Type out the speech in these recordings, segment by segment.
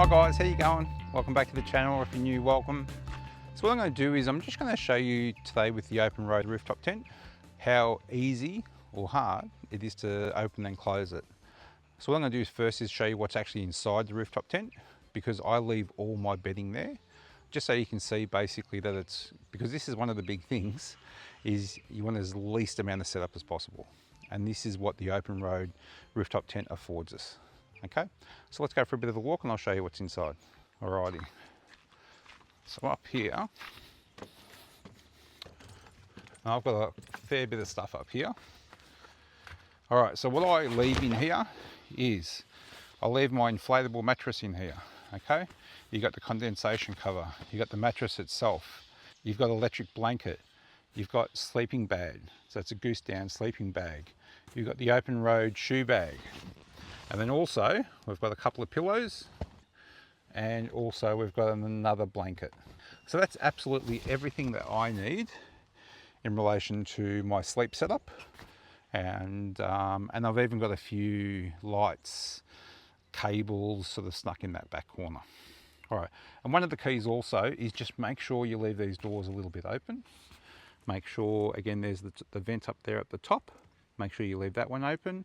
Hi guys, how you going? Welcome back to the channel. If you're new, welcome. So what I'm going to do is I'm just going to show you today with the open road rooftop tent how easy or hard it is to open and close it. So what I'm going to do first is show you what's actually inside the rooftop tent, because I leave all my bedding there just so you can see basically that it's, because this is one of the big things, is you want as least amount of setup as possible, and this is what the open road rooftop tent affords us. Okay, so let's go for a bit of a walk and I'll show you what's inside. Alrighty, so up here I've got a fair bit of stuff up here. Alright, so what I leave in here is I leave my inflatable mattress in here. Okay, you got the condensation cover, you got the mattress itself, you've got electric blanket, you've got sleeping bag, so it's a goose down sleeping bag, you've got the open road shoe bag, and then also we've got a couple of pillows, and also we've got another blanket. So that's absolutely everything that I need in relation to my sleep setup, and I've even got a few lights, cables sort of snuck in that back corner. All right, and one of the keys also is just make sure you leave these doors a little bit open. Make sure, again, there's the vent up there at the top. Make sure you leave that one open.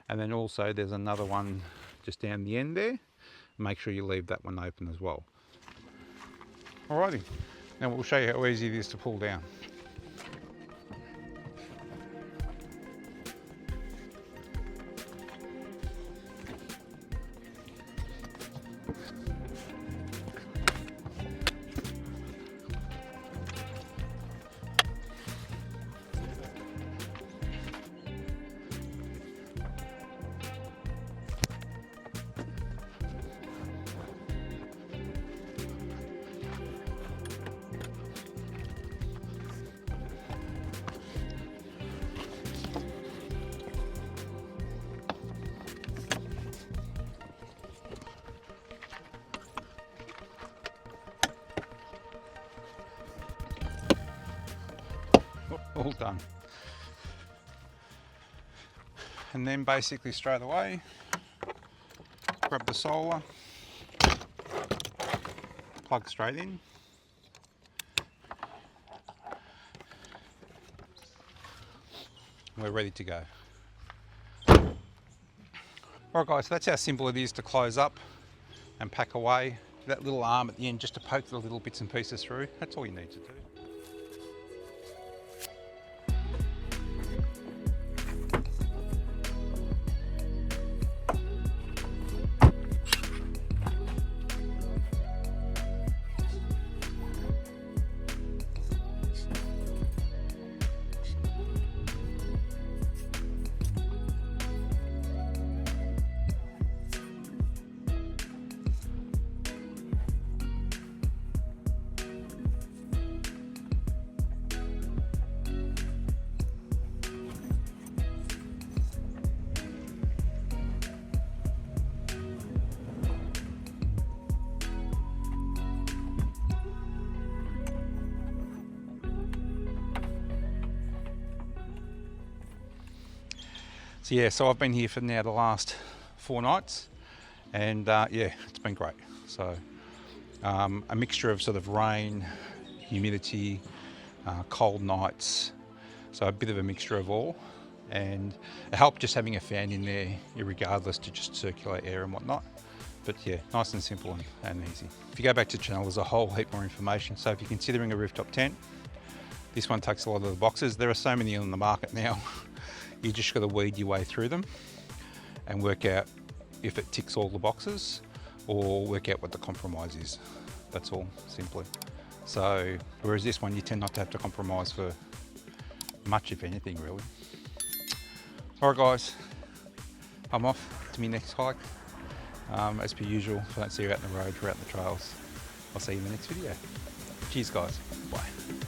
And then also there's another one just down the end there. Make sure you leave that one open as well. Alrighty, now we'll show you how easy it is to pull down. All done. And then basically straight away grab the solar, plug straight in, we're ready to go. Alright guys, so that's how simple it is to close up and pack away. That little arm at the end just to poke the little bits and pieces through, that's all you need to do. So yeah, so I've been here for now the last 4 nights, and yeah, it's been great. So a mixture of sort of rain, humidity, cold nights, so a bit of a mixture of all, and it helped just having a fan in there regardless to just circulate air and whatnot. But yeah, nice and simple and easy. If you go back to the channel, there's a whole heap more information. So if you're considering a rooftop tent, this one takes a lot of the boxes. There are so many on the market now. You just got to weed your way through them and work out if it ticks all the boxes, or work out what the compromise is. That's all, simply. So, whereas this one, you tend not to have to compromise for much, if anything, really. All right, guys, I'm off to my next hike. As per usual, if I don't see you out in the road, we're out in the trails. I'll see you in the next video. Cheers, guys. Bye.